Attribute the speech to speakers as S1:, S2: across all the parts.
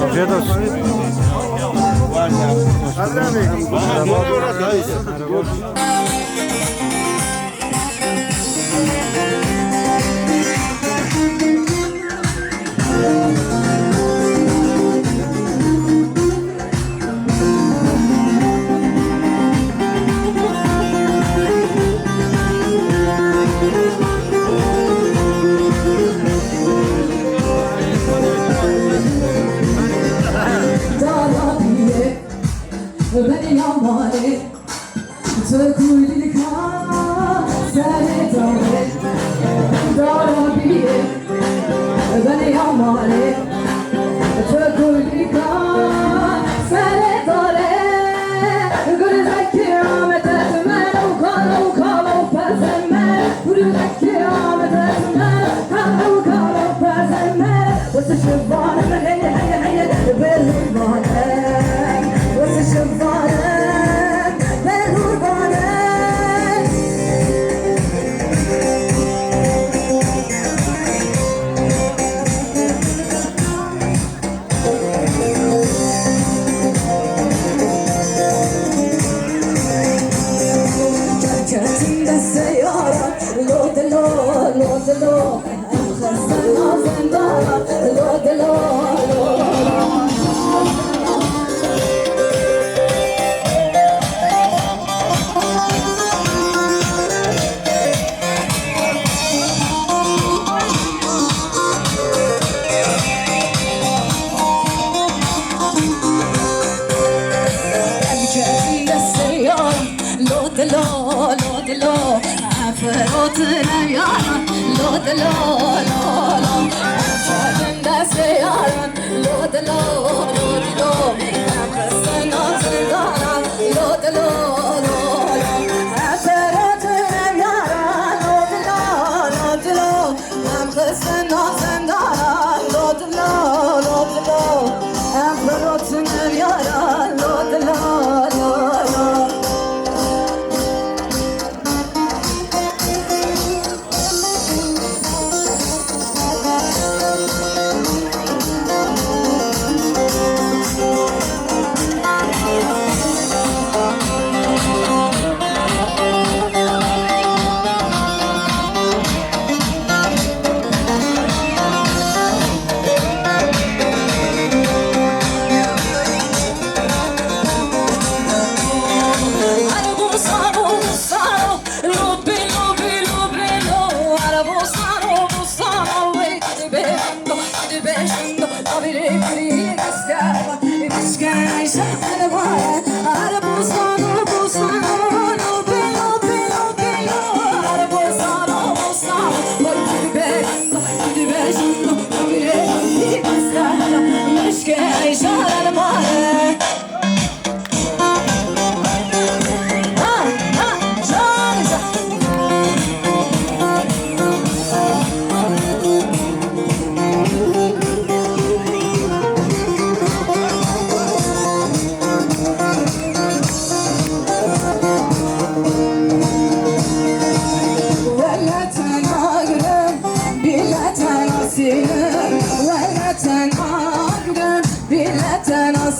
S1: Afiyet olsun.
S2: Beni yanmare, tırkuydu kan.
S1: فراتنا yaran Lod lo lo lo Çağında seyaran Lod lo lo lo Kısına zindana Lod lo lo lo Feratına yaran Lod lo lo lo Kısına zindana Lod lo lo lo Feratına yaran Lod lo lo lo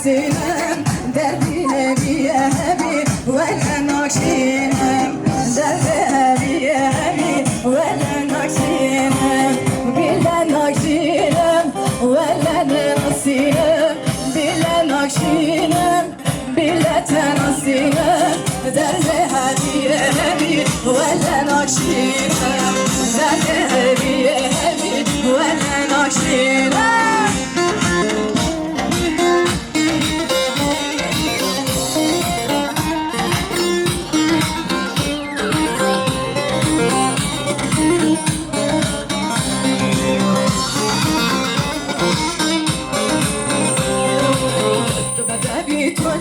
S1: Sinem derdine bir evi ve nakşinem derdine bir evi ve nakşinem bile nakşinem ve nasinem bile nakşinem bile tenasinem derdine bir evi ve nakşinem derdine bir evi ve nakşinem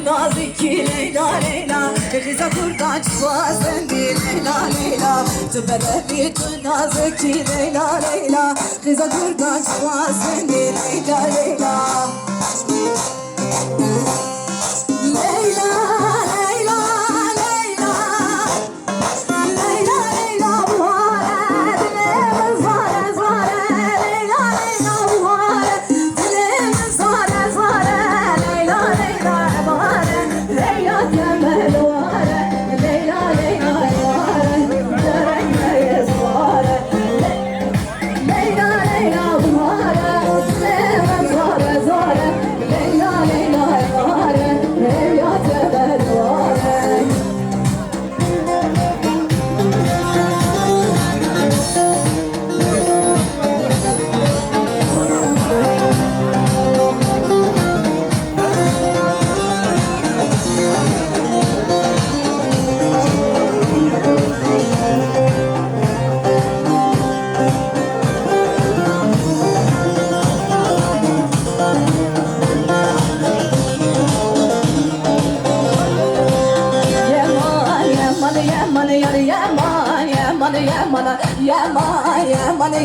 S1: Naziki Leyla Leyla Kıza kurdan çıkmasın bir Leyla Leyla Tübede bir naziki Leyla Leyla Kıza kurdan çıkmasın bir Leyla Leyla Leyla Leyla Leyla Leyla Leyla Muharrem Dilimiz zare zare Leyla Leyla Muharrem Dilimiz zare zare Leyla Leyla Leyla temel vare Leyla Leyla vare Dörekmeyiz vare Leyla Leyla vare Dilimiz zare zare Leyla Leyla vare Leyla temel vare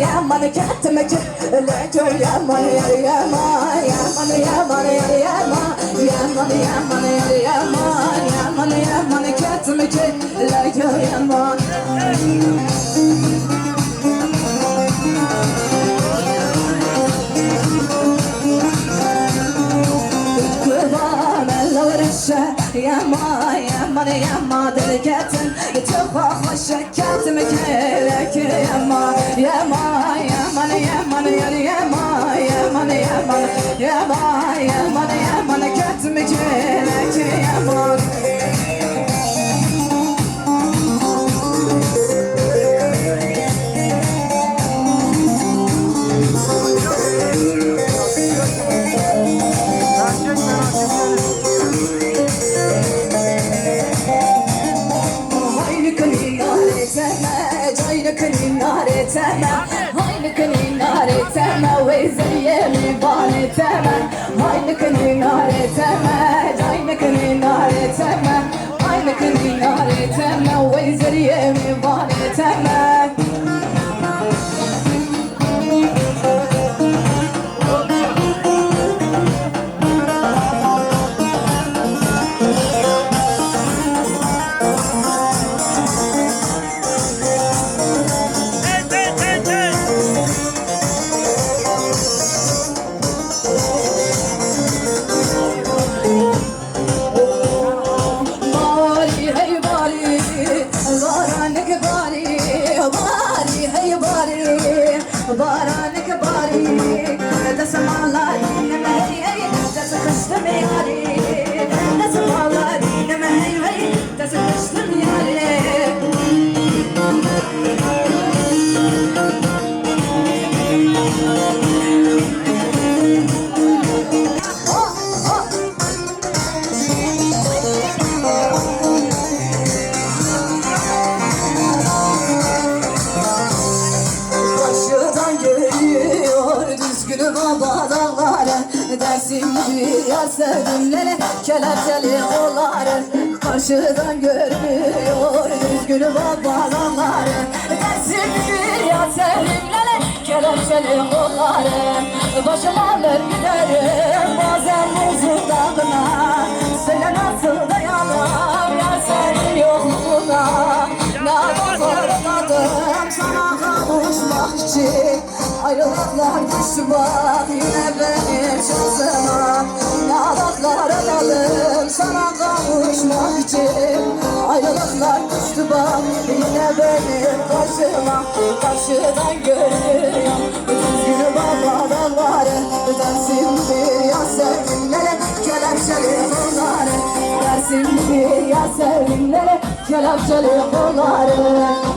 S1: Yaman ketmek lejo yaman ketmek lejo yaman Yama deliketin Tıbakla şeketimi kelek Yama Yama Yaman Yaman Yama Yaman Yaman Yama Yaman Yaman ketimi kelek Yaman تما وزرية مباني تما عينك نار تما عينك نار تما عينك نار تما وزرية مباني تما بارانك باري تسمع الله دين ما هي تسخشتم ياري تسمع الله دين ما هي تسخشتم ياري dersim ya sevdimlere kelepçeli kolları karşıdan görmüyor düzgün babaları dersim ya sevdimlere kelepçeli kolları başım alır giderim bazen buzun dağına söyle nasıl dayanam ya senin yokluğuna ne zorladım sana kavuşmak için ayrılıklar düştü bak yine benim şansıma Yağlaklar adadım sana kavuşmak için ayrılıklar düştü bak yine benim karşıma Karşıdan görüyorum düzgünü baba dağları dersim bir ya sevimlere kelepçeli kolları dersim bir ya sevimlere kelepçeli kolları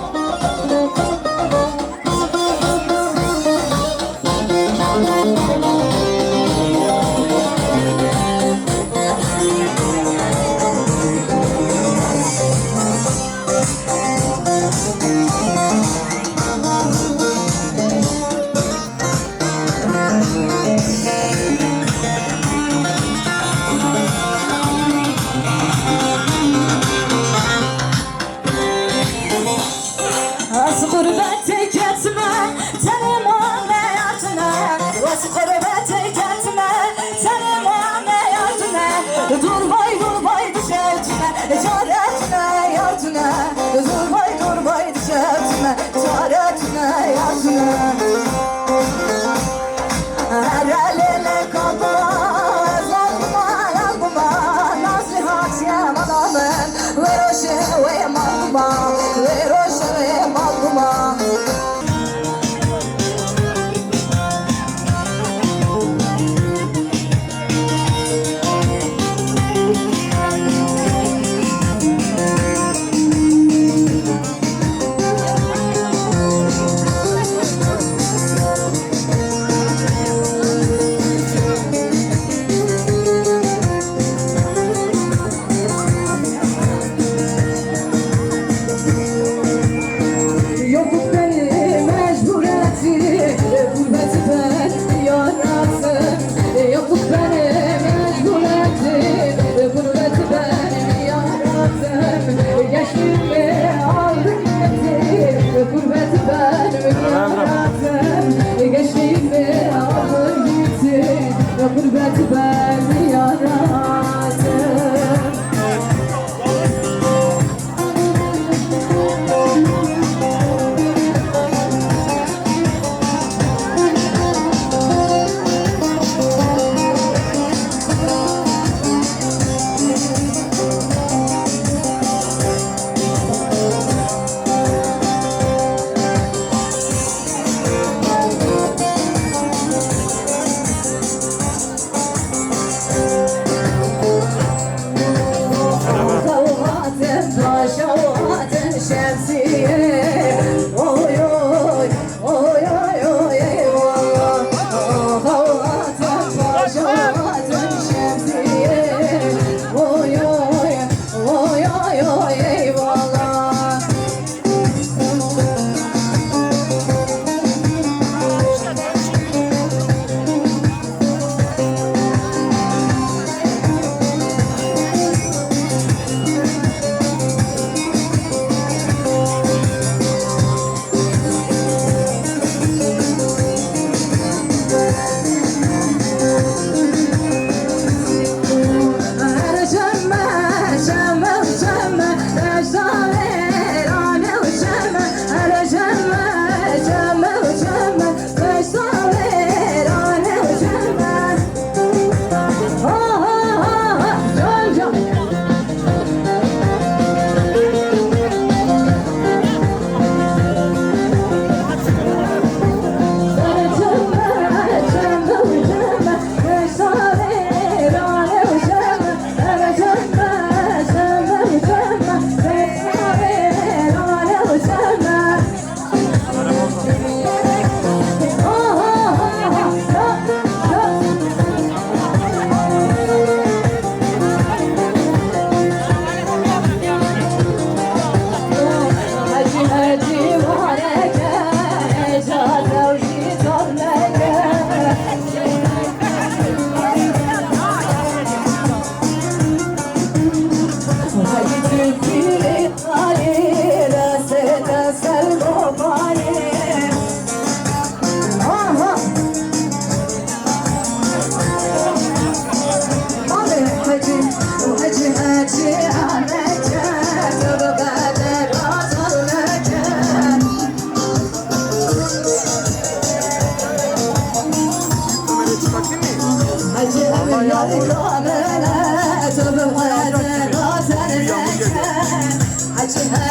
S1: Gurbete gitme, tenim ameliyatına Gurbete gitme, tenim ameliyatına Durbay düşertme, çaretine yardına Durbay düşertme, çaretine yardına Her elele kadar yazma Nasihat yamanamın Ver o şeye maluma Ver o şeye maluma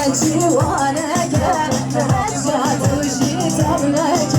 S1: هجي وانا كان رجعت وجيت قبلك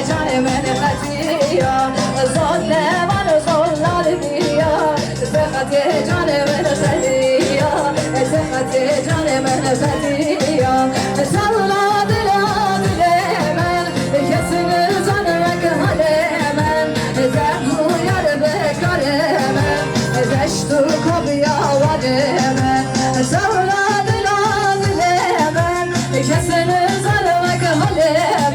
S2: جان من خطية ظلم أنا ظلال بيا ثقة جان من خطية ثقة جان من خطية صلى دلا دلمن كسر زنك هلمن زهو يربك رمن زشتك بيا ودمن صلى دلا دلمن كسر زنك هلمن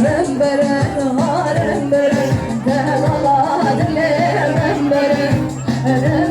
S2: Remberin, ha remberin, devala dille remberin,